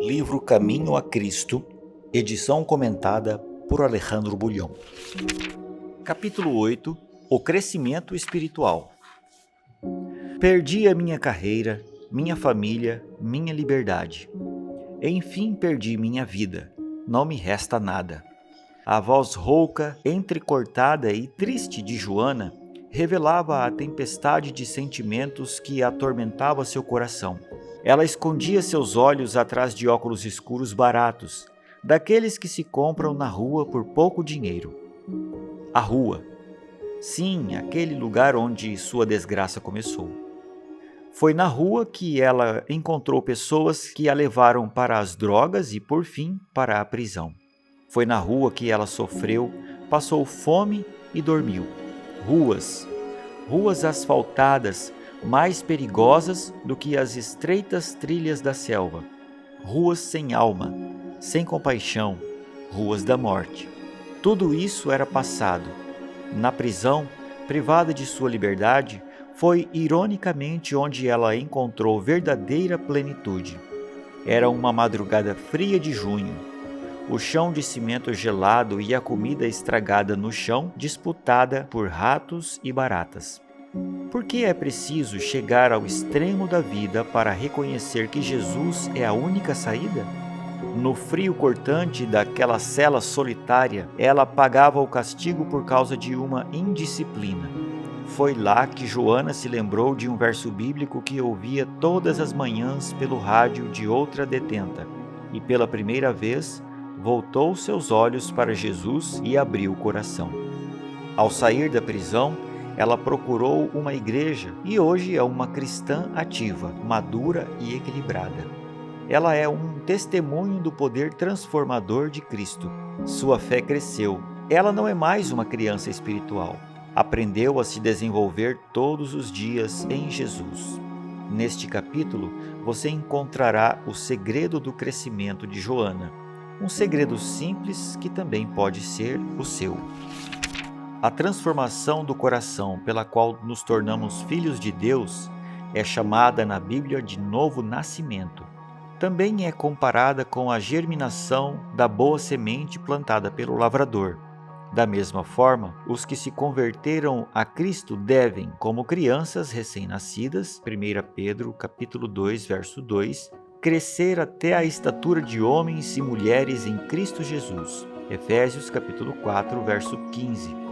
Livro Caminho a Cristo, edição comentada por Alejandro Bulhão. Capítulo 8 – O crescimento espiritual. Perdi a minha carreira, minha família, minha liberdade. Enfim perdi minha vida, não me resta nada. A voz rouca, entrecortada e triste de Joana revelava a tempestade de sentimentos que atormentava seu coração. Ela escondia seus olhos atrás de óculos escuros baratos, daqueles que se compram na rua por pouco dinheiro. A rua. Sim, aquele lugar onde sua desgraça começou. Foi na rua que ela encontrou pessoas que a levaram para as drogas e, por fim, para a prisão. Foi na rua que ela sofreu, passou fome e dormiu. Ruas asfaltadas, mais perigosas do que as estreitas trilhas da selva. Ruas sem alma, sem compaixão, ruas da morte. Tudo isso era passado. Na prisão, privada de sua liberdade, foi ironicamente onde ela encontrou verdadeira plenitude. Era uma madrugada fria de junho. O chão de cimento gelado e a comida estragada no chão, disputada por ratos e baratas. Por que é preciso chegar ao extremo da vida para reconhecer que Jesus é a única saída? No frio cortante daquela cela solitária, ela pagava o castigo por causa de uma indisciplina. Foi lá que Joana se lembrou de um verso bíblico que ouvia todas as manhãs pelo rádio de outra detenta, e pela primeira vez voltou seus olhos para Jesus e abriu o coração. Ao sair da prisão, ela procurou uma igreja e hoje é uma cristã ativa, madura e equilibrada. Ela é um testemunho do poder transformador de Cristo. Sua fé cresceu. Ela não é mais uma criança espiritual. Aprendeu a se desenvolver todos os dias em Jesus. Neste capítulo, você encontrará o segredo do crescimento de Joana. Um segredo simples que também pode ser o seu. A transformação do coração pela qual nos tornamos filhos de Deus é chamada na Bíblia de novo nascimento. Também é comparada com a germinação da boa semente plantada pelo lavrador. Da mesma forma, os que se converteram a Cristo devem, como crianças recém-nascidas, 1 Pedro capítulo 2, verso 2, crescer até a estatura de homens e mulheres em Cristo Jesus. Efésios capítulo 4, verso 15.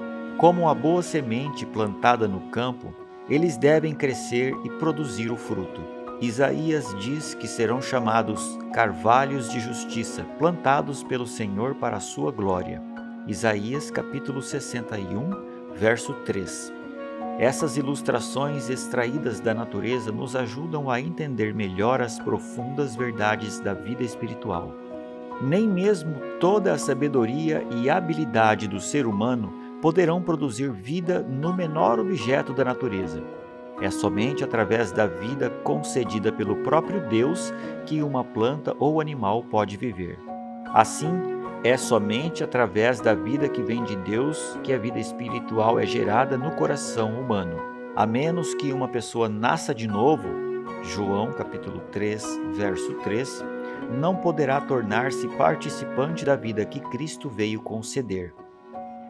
Como a boa semente plantada no campo, eles devem crescer e produzir o fruto. Isaías diz que serão chamados carvalhos de justiça, plantados pelo Senhor para a sua glória. Isaías capítulo 61, verso 3. Essas ilustrações extraídas da natureza nos ajudam a entender melhor as profundas verdades da vida espiritual. Nem mesmo toda a sabedoria e habilidade do ser humano poderão produzir vida no menor objeto da natureza. É somente através da vida concedida pelo próprio Deus que uma planta ou animal pode viver. Assim, é somente através da vida que vem de Deus que a vida espiritual é gerada no coração humano. A menos que uma pessoa nasça de novo, João capítulo 3, verso 3, não poderá tornar-se participante da vida que Cristo veio conceder.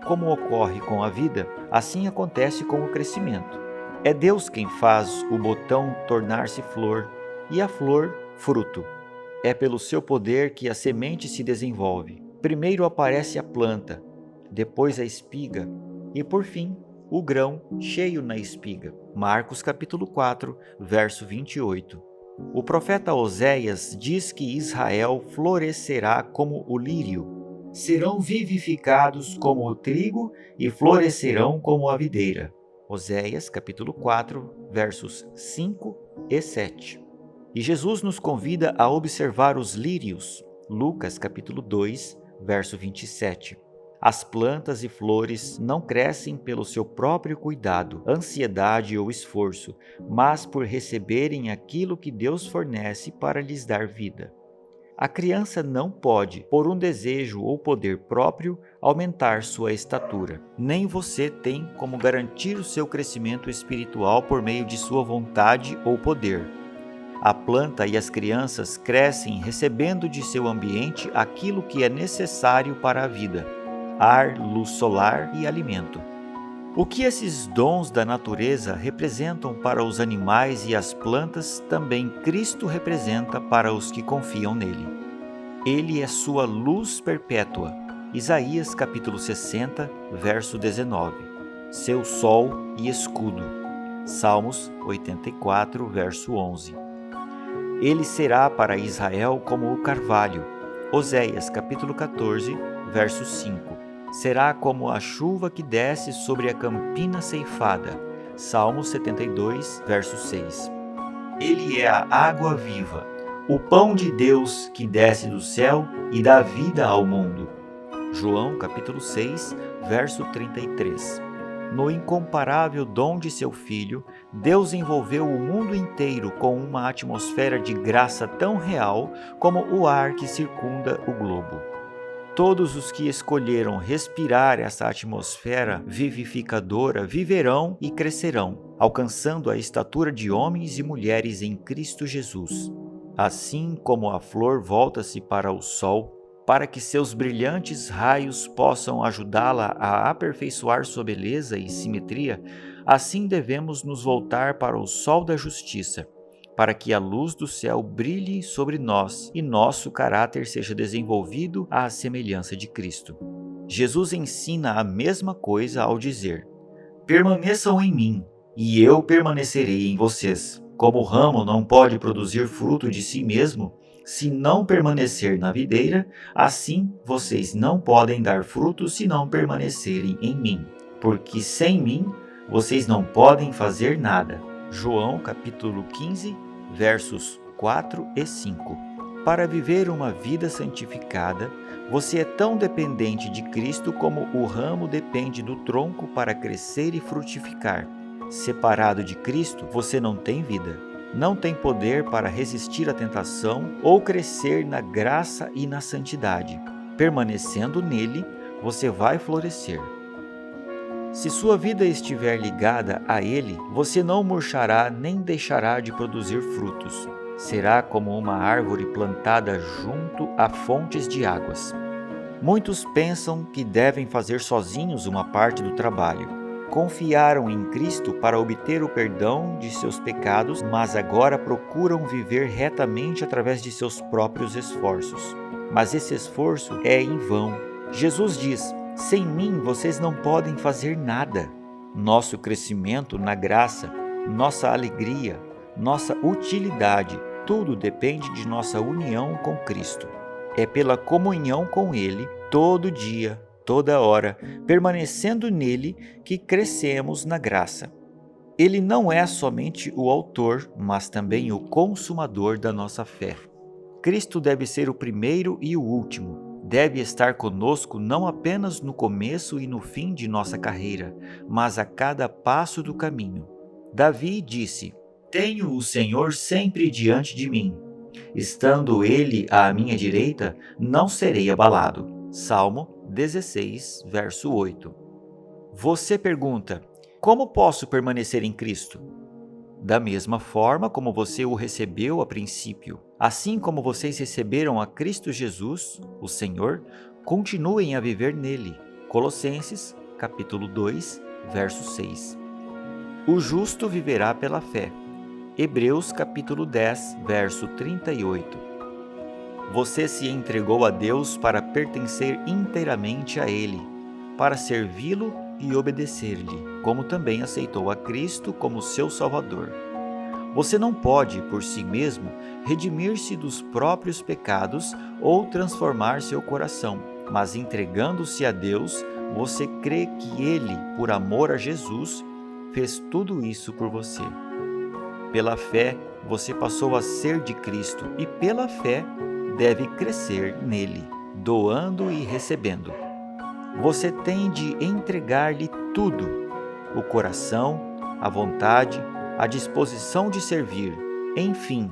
Como ocorre com a vida, assim acontece com o crescimento. É Deus quem faz o botão tornar-se flor e a flor fruto. É pelo seu poder que a semente se desenvolve. Primeiro aparece a planta, depois a espiga e, por fim, o grão cheio na espiga. Marcos capítulo 4, verso 28. O profeta Oséias diz que Israel florescerá como o lírio. Serão vivificados como o trigo e florescerão como a videira. Oséias, capítulo 4, versos 5 e 7. E Jesus nos convida a observar os lírios. Lucas, capítulo 2, verso 27. As plantas e flores não crescem pelo seu próprio cuidado, ansiedade ou esforço, mas por receberem aquilo que Deus fornece para lhes dar vida. A criança não pode, por um desejo ou poder próprio, aumentar sua estatura. Nem você tem como garantir o seu crescimento espiritual por meio de sua vontade ou poder. A planta e as crianças crescem recebendo de seu ambiente aquilo que é necessário para a vida: ar, luz solar e alimento. O que esses dons da natureza representam para os animais e as plantas, também Cristo representa para os que confiam nele. Ele é sua luz perpétua. Isaías capítulo 60, verso 19. Seu sol e escudo. Salmos 84, verso 11. Ele será para Israel como o carvalho. Oséias capítulo 14, verso 5. Será como a chuva que desce sobre a campina ceifada. Salmos 72, verso 6. Ele é a água viva, o pão de Deus que desce do céu e dá vida ao mundo. João capítulo 6, verso 33. No incomparável dom de seu Filho, Deus envolveu o mundo inteiro com uma atmosfera de graça tão real como o ar que circunda o globo. Todos os que escolheram respirar essa atmosfera vivificadora viverão e crescerão, alcançando a estatura de homens e mulheres em Cristo Jesus. Assim como a flor volta-se para o sol, para que seus brilhantes raios possam ajudá-la a aperfeiçoar sua beleza e simetria, assim devemos nos voltar para o sol da justiça, para que a luz do céu brilhe sobre nós e nosso caráter seja desenvolvido à semelhança de Cristo. Jesus ensina a mesma coisa ao dizer: permaneçam em mim, e eu permanecerei em vocês. Como o ramo não pode produzir fruto de si mesmo, se não permanecer na videira, assim vocês não podem dar fruto se não permanecerem em mim. Porque sem mim, vocês não podem fazer nada. João capítulo 15, versos 4 e 5. Para viver uma vida santificada, você é tão dependente de Cristo como o ramo depende do tronco para crescer e frutificar. Separado de Cristo, você não tem vida, não tem poder para resistir à tentação ou crescer na graça e na santidade. Permanecendo nele, você vai florescer. Se sua vida estiver ligada a Ele, você não murchará nem deixará de produzir frutos. Será como uma árvore plantada junto a fontes de águas. Muitos pensam que devem fazer sozinhos uma parte do trabalho. Confiaram em Cristo para obter o perdão de seus pecados, mas agora procuram viver retamente através de seus próprios esforços. Mas esse esforço é em vão. Jesus diz: sem mim vocês não podem fazer nada. Nosso crescimento na graça, nossa alegria, nossa utilidade, tudo depende de nossa união com Cristo. É pela comunhão com Ele, todo dia, toda hora, permanecendo nele, que crescemos na graça. Ele não é somente o autor, mas também o consumador da nossa fé. Cristo deve ser o primeiro e o último. Deve estar conosco não apenas no começo e no fim de nossa carreira, mas a cada passo do caminho. Davi disse: tenho o Senhor sempre diante de mim. Estando Ele à minha direita, não serei abalado. Salmo 16, verso 8. Você pergunta: como posso permanecer em Cristo? Da mesma forma como você o recebeu a princípio. Assim como vocês receberam a Cristo Jesus, o Senhor, continuem a viver nele. Colossenses, capítulo 2, verso 6. O justo viverá pela fé. Hebreus, capítulo 10, verso 38. Você se entregou a Deus para pertencer inteiramente a Ele, para servi-lo e obedecer-lhe, como também aceitou a Cristo como seu Salvador. Você não pode, por si mesmo, redimir-se dos próprios pecados ou transformar seu coração, mas entregando-se a Deus, você crê que Ele, por amor a Jesus, fez tudo isso por você. Pela fé, você passou a ser de Cristo e pela fé deve crescer nele, doando e recebendo. Você tem de entregar-lhe tudo: o coração, a vontade, a disposição de servir. Enfim,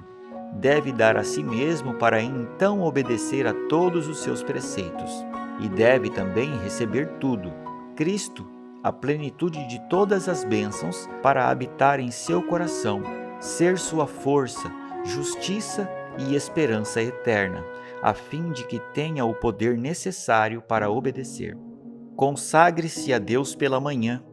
deve dar a si mesmo para então obedecer a todos os seus preceitos. E deve também receber tudo: Cristo, a plenitude de todas as bênçãos, para habitar em seu coração, ser sua força, justiça e esperança eterna, a fim de que tenha o poder necessário para obedecer. Consagre-se a Deus pela manhã.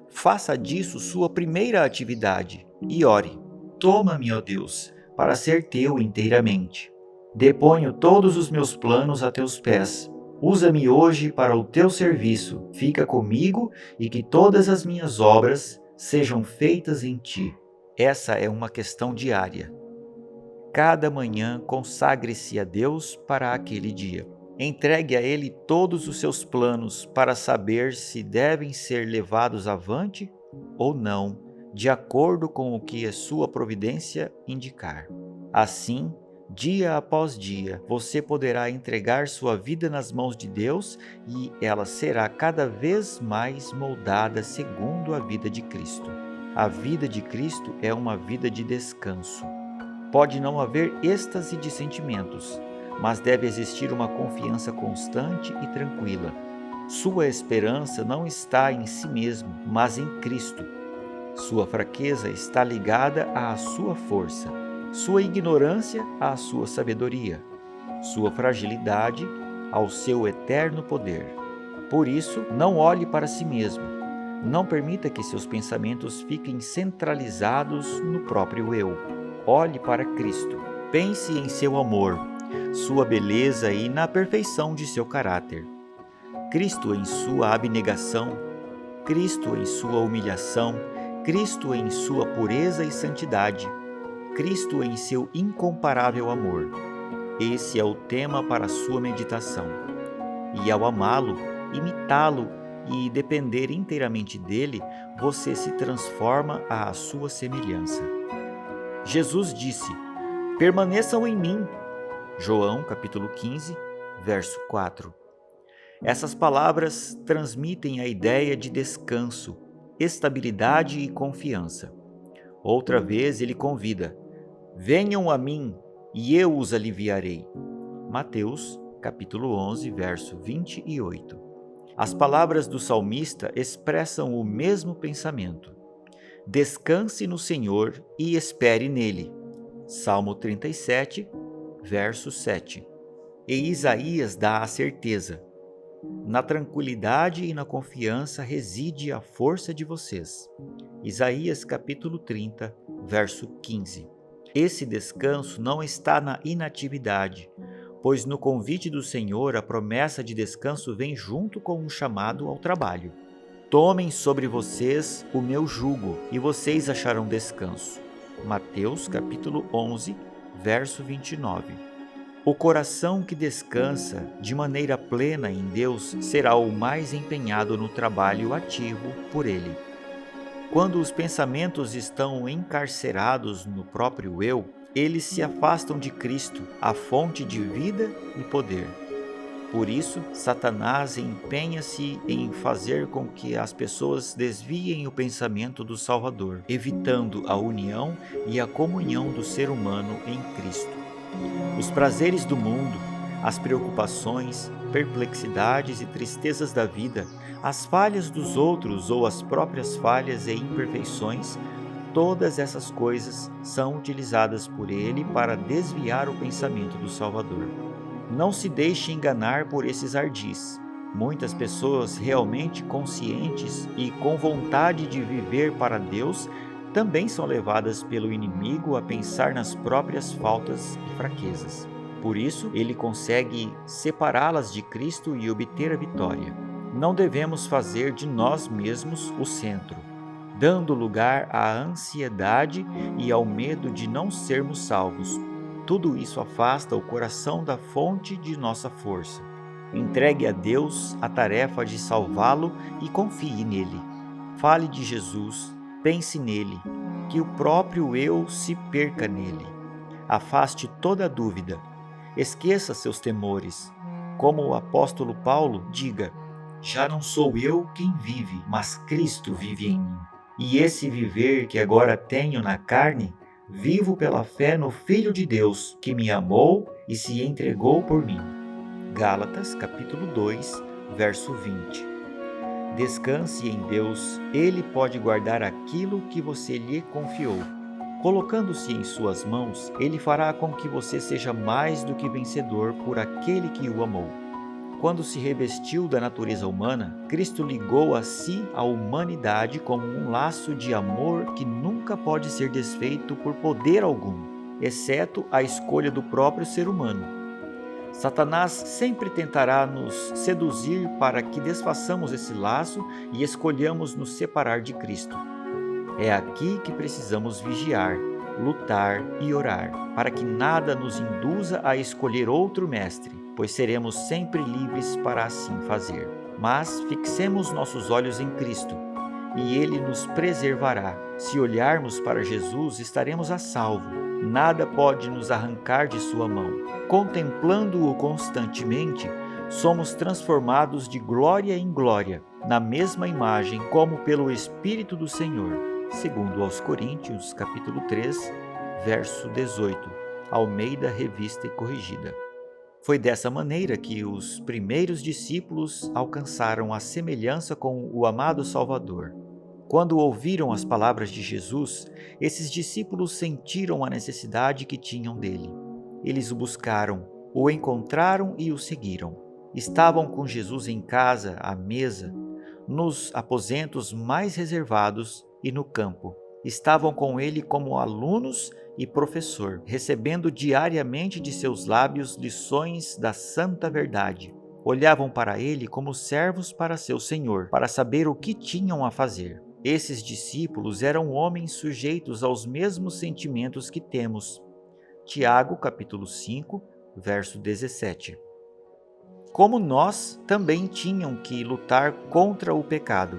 Faça disso sua primeira atividade e ore. Toma-me, ó Deus, para ser teu inteiramente. Deponho todos os meus planos a teus pés. Usa-me hoje para o teu serviço. Fica comigo e que todas as minhas obras sejam feitas em ti. Essa é uma questão diária. Cada manhã consagre-se a Deus para aquele dia. Entregue a Ele todos os seus planos para saber se devem ser levados avante ou não, de acordo com o que a sua providência indicar. Assim, dia após dia, você poderá entregar sua vida nas mãos de Deus e ela será cada vez mais moldada segundo a vida de Cristo. A vida de Cristo é uma vida de descanso. Pode não haver êxtase de sentimentos, mas deve existir uma confiança constante e tranquila. Sua esperança não está em si mesmo, mas em Cristo. Sua fraqueza está ligada à sua força, sua ignorância à sua sabedoria, sua fragilidade ao seu eterno poder. Por isso, não olhe para si mesmo. Não permita que seus pensamentos fiquem centralizados no próprio eu. Olhe para Cristo. Pense em seu amor, sua beleza e na perfeição de seu caráter. Cristo em sua abnegação, Cristo em sua humilhação, Cristo em sua pureza e santidade, Cristo em seu incomparável amor. Esse é o tema para a sua meditação. E ao amá-lo, imitá-lo e depender inteiramente dele, você se transforma à sua semelhança. Jesus disse: permaneçam em mim. João capítulo 15, verso 4. Essas palavras transmitem a ideia de descanso, estabilidade e confiança. Outra vez ele convida: venham a mim e eu os aliviarei. Mateus capítulo 11, verso 28. As palavras do salmista expressam o mesmo pensamento. Descanse no Senhor e espere nele. Salmo 37, verso 7. E Isaías dá a certeza: na tranquilidade e na confiança reside a força de vocês. Isaías capítulo 30, verso 15. Esse descanso não está na inatividade, pois no convite do Senhor a promessa de descanso vem junto com um chamado ao trabalho. Tomem sobre vocês o meu jugo e vocês acharão descanso. Mateus capítulo 11, verso 29. O coração que descansa de maneira plena em Deus será o mais empenhado no trabalho ativo por Ele. Quando os pensamentos estão encarcerados no próprio eu, eles se afastam de Cristo, a fonte de vida e poder. Por isso, Satanás empenha-se em fazer com que as pessoas desviem o pensamento do Salvador, evitando a união e a comunhão do ser humano em Cristo. Os prazeres do mundo, as preocupações, perplexidades e tristezas da vida, as falhas dos outros ou as próprias falhas e imperfeições, todas essas coisas são utilizadas por ele para desviar o pensamento do Salvador. Não se deixe enganar por esses ardis. Muitas pessoas realmente conscientes e com vontade de viver para Deus também são levadas pelo inimigo a pensar nas próprias faltas e fraquezas. Por isso, ele consegue separá-las de Cristo e obter a vitória. Não devemos fazer de nós mesmos o centro, dando lugar à ansiedade e ao medo de não sermos salvos. Tudo isso afasta o coração da fonte de nossa força. Entregue a Deus a tarefa de salvá-lo e confie nele. Fale de Jesus, pense nele, que o próprio eu se perca nele. Afaste toda dúvida. Esqueça seus temores. Como o apóstolo Paulo, diga: já não sou eu quem vive, mas Cristo vive em mim. E esse viver que agora tenho na carne, vivo pela fé no Filho de Deus, que me amou e se entregou por mim. Gálatas capítulo 2, verso 20. Descanse em Deus, Ele pode guardar aquilo que você lhe confiou. Colocando-se em suas mãos, ele fará com que você seja mais do que vencedor por aquele que o amou. Quando se revestiu da natureza humana, Cristo ligou a si a humanidade como um laço de amor que nunca pode ser desfeito por poder algum, exceto a escolha do próprio ser humano. Satanás sempre tentará nos seduzir para que desfaçamos esse laço e escolhamos nos separar de Cristo. É aqui que precisamos vigiar, lutar e orar, para que nada nos induza a escolher outro mestre, pois seremos sempre livres para assim fazer. Mas fixemos nossos olhos em Cristo, e Ele nos preservará. Se olharmos para Jesus, estaremos a salvo. Nada pode nos arrancar de sua mão. Contemplando-o constantemente, somos transformados de glória em glória, na mesma imagem como pelo Espírito do Senhor. Segundo aos Coríntios, capítulo 3, verso 18, Almeida Revista e Corrigida. Foi dessa maneira que os primeiros discípulos alcançaram a semelhança com o amado Salvador. Quando ouviram as palavras de Jesus, esses discípulos sentiram a necessidade que tinham dele. Eles o buscaram, o encontraram e o seguiram. Estavam com Jesus em casa, à mesa, nos aposentos mais reservados e no campo. Estavam com ele como alunos e professor, recebendo diariamente de seus lábios lições da santa verdade. Olhavam para ele como servos para seu Senhor, para saber o que tinham a fazer. Esses discípulos eram homens sujeitos aos mesmos sentimentos que temos. Tiago, capítulo 5, verso 17. Como nós, também tinham que lutar contra o pecado.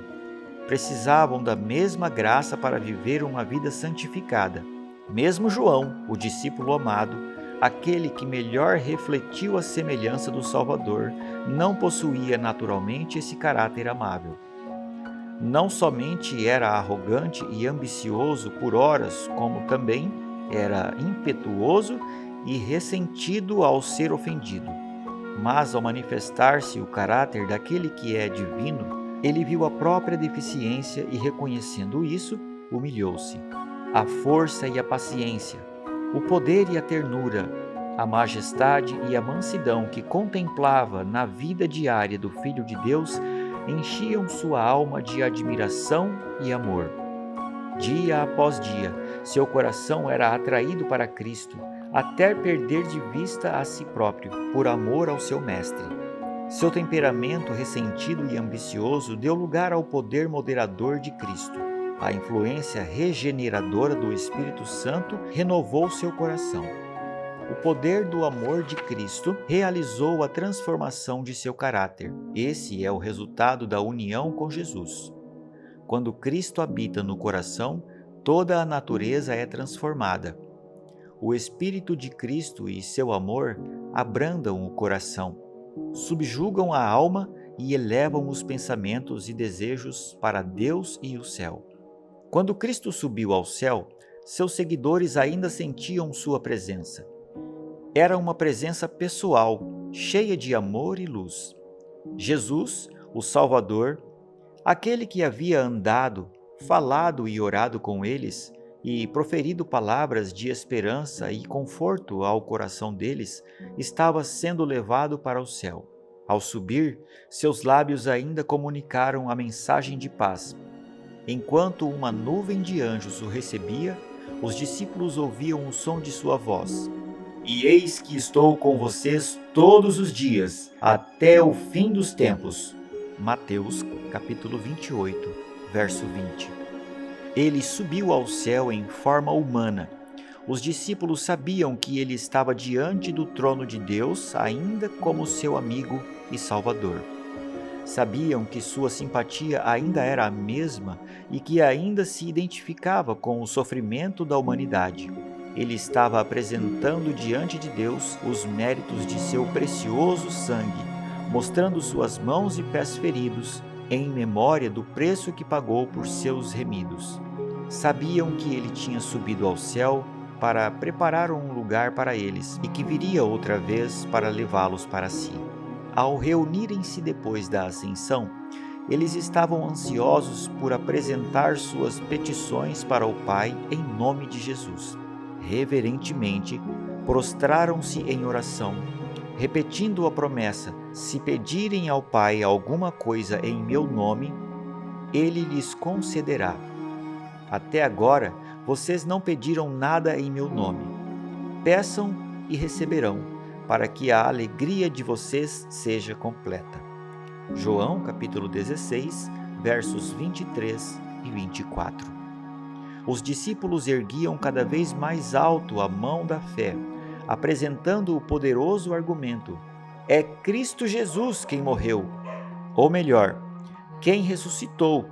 Precisavam da mesma graça para viver uma vida santificada. Mesmo João, o discípulo amado, aquele que melhor refletiu a semelhança do Salvador, não possuía naturalmente esse caráter amável. Não somente era arrogante e ambicioso por horas, como também era impetuoso e ressentido ao ser ofendido. Mas ao manifestar-se o caráter daquele que é divino, ele viu a própria deficiência e, reconhecendo isso, humilhou-se. A força e a paciência, o poder e a ternura, a majestade e a mansidão que contemplava na vida diária do Filho de Deus enchiam sua alma de admiração e amor. Dia após dia, seu coração era atraído para Cristo, até perder de vista a si próprio, por amor ao seu Mestre. Seu temperamento ressentido e ambicioso deu lugar ao poder moderador de Cristo. A influência regeneradora do Espírito Santo renovou seu coração. O poder do amor de Cristo realizou a transformação de seu caráter. Esse é o resultado da união com Jesus. Quando Cristo habita no coração, toda a natureza é transformada. O Espírito de Cristo e seu amor abrandam o coração, subjugam a alma e elevam os pensamentos e desejos para Deus e o céu. Quando Cristo subiu ao céu, seus seguidores ainda sentiam sua presença. Era uma presença pessoal, cheia de amor e luz. Jesus, o Salvador, aquele que havia andado, falado e orado com eles e proferido palavras de esperança e conforto ao coração deles, estava sendo levado para o céu. Ao subir, seus lábios ainda comunicaram a mensagem de paz. Enquanto uma nuvem de anjos o recebia, os discípulos ouviam o som de sua voz. E eis que estou com vocês todos os dias, até o fim dos tempos. Mateus, capítulo 28, verso 20. Ele subiu ao céu em forma humana. Os discípulos sabiam que ele estava diante do trono de Deus, ainda como seu amigo e Salvador. Sabiam que sua simpatia ainda era a mesma e que ainda se identificava com o sofrimento da humanidade. Ele estava apresentando diante de Deus os méritos de seu precioso sangue, mostrando suas mãos e pés feridos em memória do preço que pagou por seus remidos. Sabiam que ele tinha subido ao céu para preparar um lugar para eles e que viria outra vez para levá-los para si. Ao reunirem-se depois da ascensão, Eles estavam ansiosos por apresentar suas petições para o Pai em nome de Jesus. Reverentemente, prostraram-se em oração, repetindo a promessa: se pedirem ao Pai alguma coisa em meu nome, Ele lhes concederá. Até agora, vocês não pediram nada em meu nome. Peçam e receberão, para que a alegria de vocês seja completa. João capítulo 16, versos 23 e 24. Os discípulos erguiam cada vez mais alto a mão da fé, apresentando o poderoso argumento: é Cristo Jesus quem morreu, ou melhor, quem ressuscitou,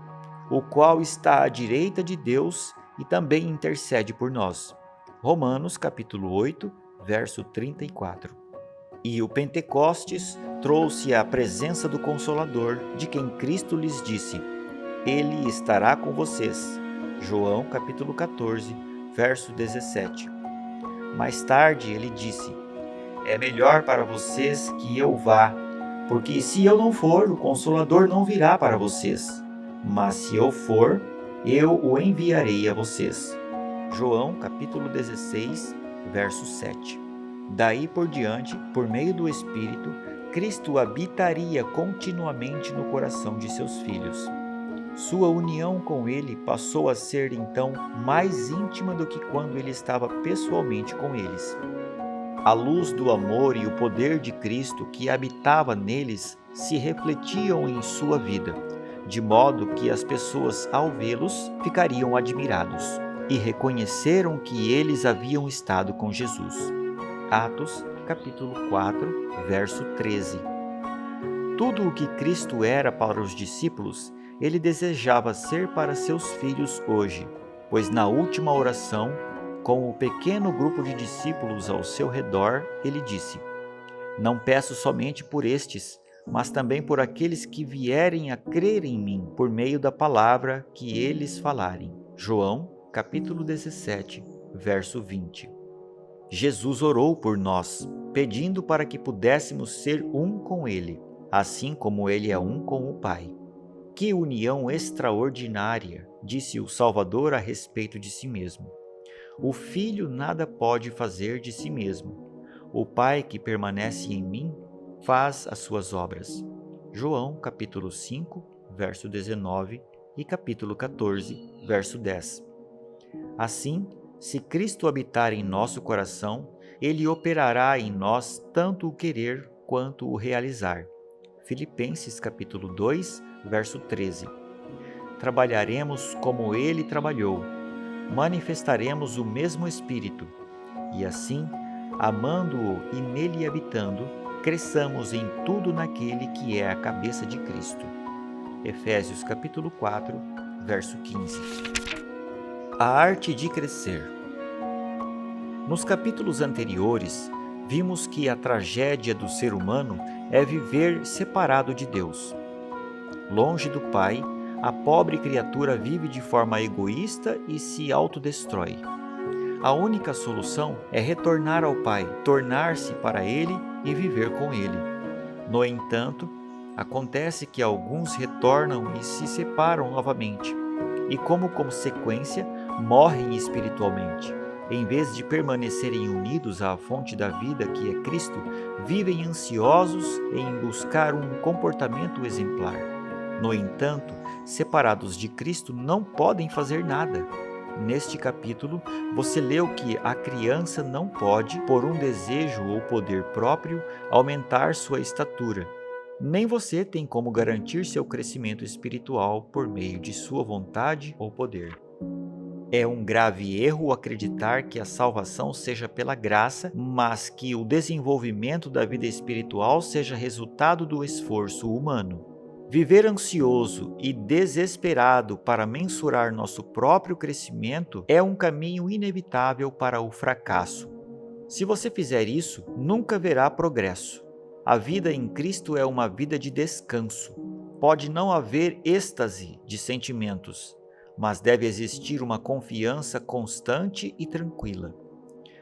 o qual está à direita de Deus e também intercede por nós. Romanos capítulo 8, verso 34. E o Pentecostes trouxe a presença do Consolador, de quem Cristo lhes disse: Ele estará com vocês. João capítulo 14, verso 17. Mais tarde ele disse: é melhor para vocês que eu vá, porque se eu não for, o Consolador não virá para vocês. Mas se eu for, eu o enviarei a vocês. João capítulo 16, verso 7. Daí por diante, por meio do Espírito, Cristo habitaria continuamente no coração de seus filhos. Sua união com ele passou a ser então mais íntima do que quando ele estava pessoalmente com eles. A luz do amor e o poder de Cristo que habitava neles se refletiam em sua vida, de modo que as pessoas, ao vê-los, ficariam admirados e reconheceram que eles haviam estado com Jesus. Atos, capítulo 4, verso 13. Tudo o que Cristo era para os discípulos, ele desejava ser para seus filhos hoje, pois na última oração, com o pequeno grupo de discípulos ao seu redor, ele disse: não peço somente por estes, mas também por aqueles que vierem a crer em mim, por meio da palavra que eles falarem. João, capítulo 17, verso 20. Jesus orou por nós, pedindo para que pudéssemos ser um com Ele, assim como Ele é um com o Pai. Que união extraordinária, disse o Salvador a respeito de si mesmo. O Filho nada pode fazer de si mesmo. O Pai que permanece em mim faz as suas obras. João, capítulo 5, verso 19 e capítulo 14, verso 10. Assim, se Cristo habitar em nosso coração, Ele operará em nós tanto o querer quanto o realizar. Filipenses capítulo 2, verso 13. Trabalharemos como Ele trabalhou, manifestaremos o mesmo Espírito, e assim, amando-o e nele habitando, cresçamos em tudo naquele que é a cabeça de Cristo. Efésios capítulo 4, verso 15. A arte de crescer. Nos capítulos anteriores, vimos que a tragédia do ser humano é viver separado de Deus. Longe do Pai, a pobre criatura vive de forma egoísta e se autodestrói. A única solução é retornar ao Pai, tornar-se para Ele e viver com Ele. No entanto, acontece que alguns retornam e se separam novamente, e como consequência, morrem espiritualmente. Em vez de permanecerem unidos à fonte da vida que é Cristo, vivem ansiosos em buscar um comportamento exemplar. No entanto, separados de Cristo, não podem fazer nada. Neste capítulo, você leu que a criança não pode, por um desejo ou poder próprio, aumentar sua estatura. Nem você tem como garantir seu crescimento espiritual por meio de sua vontade ou poder. É um grave erro acreditar que a salvação seja pela graça, mas que o desenvolvimento da vida espiritual seja resultado do esforço humano. Viver ansioso e desesperado para mensurar nosso próprio crescimento é um caminho inevitável para o fracasso. Se você fizer isso, nunca verá progresso. A vida em Cristo é uma vida de descanso. Pode não haver êxtase de sentimentos, mas deve existir uma confiança constante e tranquila.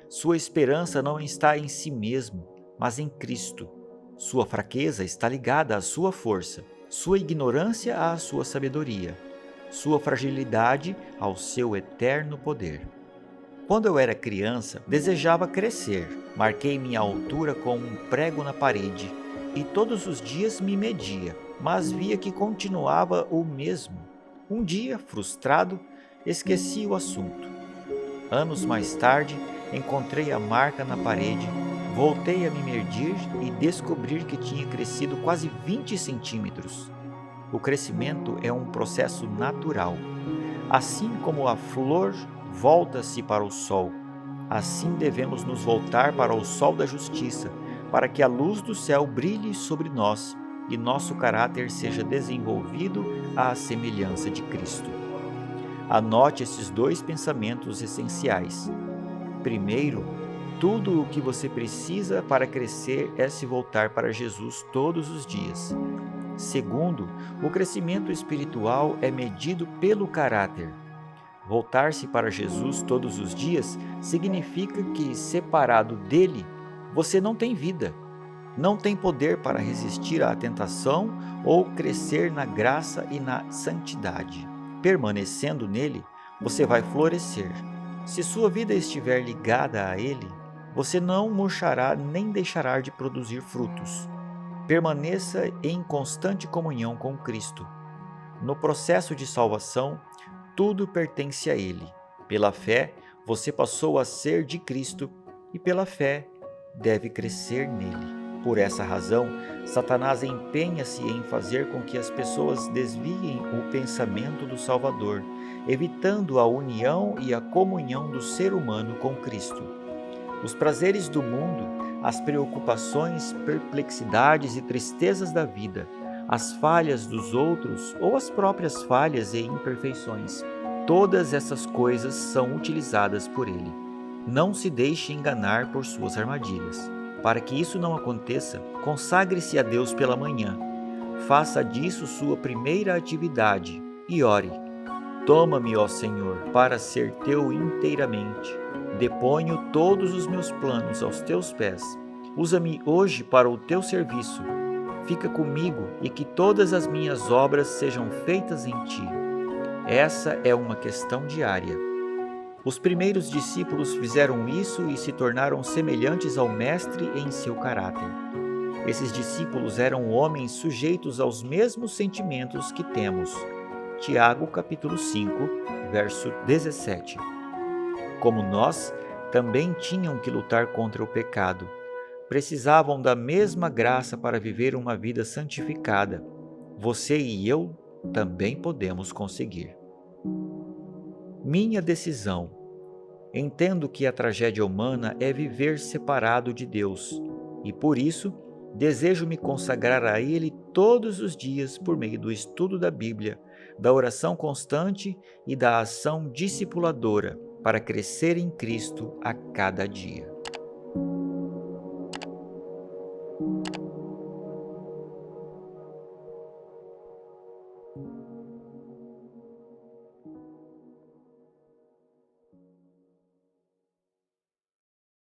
Sua esperança não está em si mesmo, mas em Cristo. Sua fraqueza está ligada à sua força. sua ignorância à sua sabedoria, sua fragilidade ao seu eterno poder. Quando eu era criança, desejava crescer. Marquei minha altura com um prego na parede e todos os dias me media, mas via que continuava o mesmo. Um dia, frustrado, esqueci o assunto. Anos mais tarde, encontrei a marca na parede, voltei a me medir e descobri que tinha crescido quase 20 centímetros. O crescimento é um processo natural. Assim como a flor volta-se para o sol, assim devemos nos voltar para o sol da justiça, para que a luz do céu brilhe sobre nós e nosso caráter seja desenvolvido à semelhança de Cristo. Anote esses dois pensamentos essenciais. Primeiro, tudo o que você precisa para crescer é se voltar para Jesus todos os dias. Segundo, o crescimento espiritual é medido pelo caráter. Voltar-se para Jesus todos os dias significa que, separado dele, você não tem vida, não tem poder para resistir à tentação ou crescer na graça e na santidade. Permanecendo nele, você vai florescer. Se sua vida estiver ligada a ele, você não murchará nem deixará de produzir frutos. Permaneça em constante comunhão com Cristo. No processo de salvação, tudo pertence a Ele. Pela fé, você passou a ser de Cristo e pela fé deve crescer nele. Por essa razão, Satanás empenha-se em fazer com que as pessoas desviem o pensamento do Salvador, evitando a união e a comunhão do ser humano com Cristo. Os prazeres do mundo, as preocupações, perplexidades e tristezas da vida, as falhas dos outros ou as próprias falhas e imperfeições, todas essas coisas são utilizadas por ele. Não se deixe enganar por suas armadilhas. Para que isso não aconteça, consagre-se a Deus pela manhã. Faça disso sua primeira atividade e ore. Toma-me, ó Senhor, para ser teu inteiramente. Deponho todos os meus planos aos teus pés. Usa-me hoje para o teu serviço. Fica comigo e que todas as minhas obras sejam feitas em ti. Essa é uma questão diária. Os primeiros discípulos fizeram isso e se tornaram semelhantes ao Mestre em seu caráter. Esses discípulos eram homens sujeitos aos mesmos sentimentos que temos. Tiago, capítulo 5, verso 17. Como nós, também tinham que lutar contra o pecado. Precisavam da mesma graça para viver uma vida santificada. Você e eu também podemos conseguir. Minha decisão. Entendo que a tragédia humana é viver separado de Deus e, por isso, desejo me consagrar a Ele todos os dias por meio do estudo da Bíblia, da oração constante e da ação discipuladora para crescer em Cristo a cada dia.